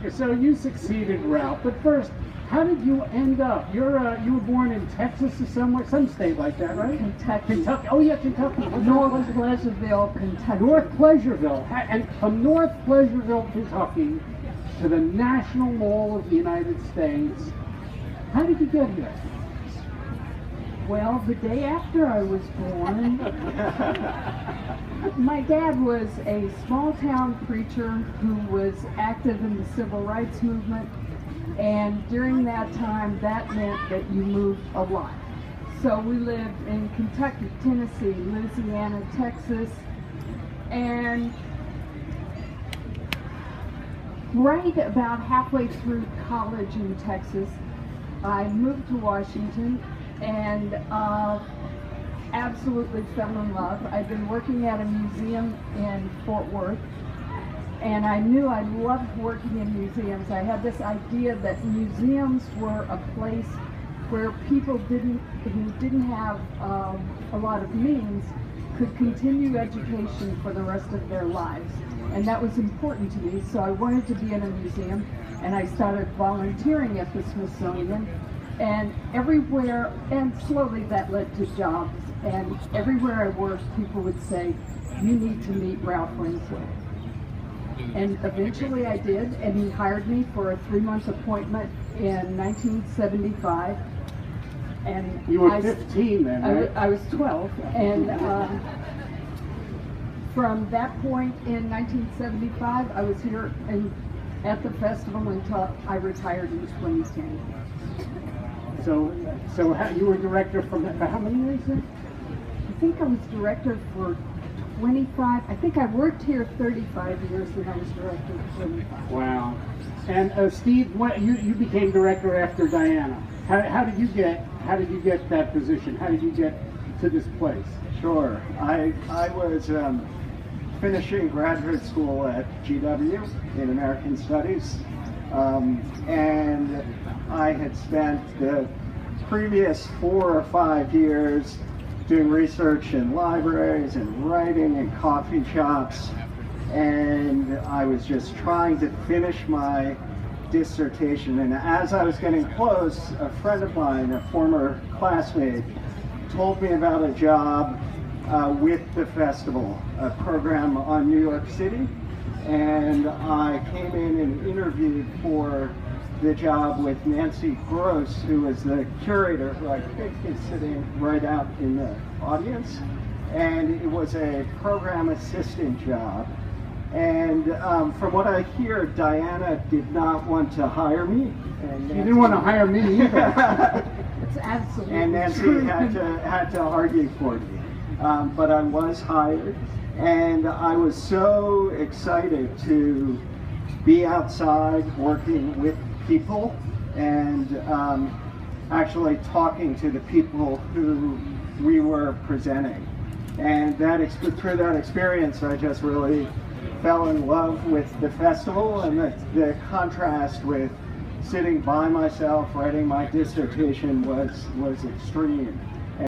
So you succeeded, Ralph, but first, how did you end up? You were born in Texas or somewhere, some state like that, right? Kentucky. Kentucky. Oh yeah, Kentucky. North Pleasureville, Kentucky. North Pleasureville. And from North Pleasureville, Kentucky, to the National Mall of the United States. How did you get here? Well, the day after I was born, my dad was a small town preacher who was active in the civil rights movement, and during that time that meant that you moved a lot. So we lived in Kentucky, Tennessee, Louisiana, Texas, and right about halfway through college in Texas, I moved to Washington and absolutely fell in love. I'd been working at a museum in Fort Worth, and I knew I loved working in museums. I had this idea that museums were a place where people who didn't have a lot of means could continue education for the rest of their lives. And that was important to me, so I wanted to be in a museum, and I started volunteering at the Smithsonian. And everywhere, and slowly that led to jobs, and everywhere I worked, people would say, you need to meet Ralph Winslow. And eventually I did, and he hired me for a 3-month appointment in 1975. And you were 15 then, right? I was 12, and from that point in 1975, I was here at the festival until I retired in 2010. So you were director for how many years then? I think I was director for 25. I think I worked here 35 years, and I was director for 25. Wow. And Steve, you became director after Diana. How did you get that position? How did you get to this place? Sure. I was finishing graduate school at GW in American Studies, and I had spent the previous 4 or 5 years doing research in libraries and writing in coffee shops, and I was just trying to finish my dissertation. And as I was getting close, a friend of mine, a former classmate, told me about a job with the festival, a program on New York City, and I came in and interviewed for the job with Nancy Gross, who is the curator, who I think is sitting right out in the audience. And it was a program assistant job. And from what I hear, Diana did not want to hire me. And Nancy, she didn't want to hire me either. It's absolutely and Nancy true. had to argue for me. But I was hired, and I was so excited to be outside working with people and actually talking to the people who we were presenting. And through that experience, I just really fell in love with the festival, and the contrast with sitting by myself writing my dissertation was extreme.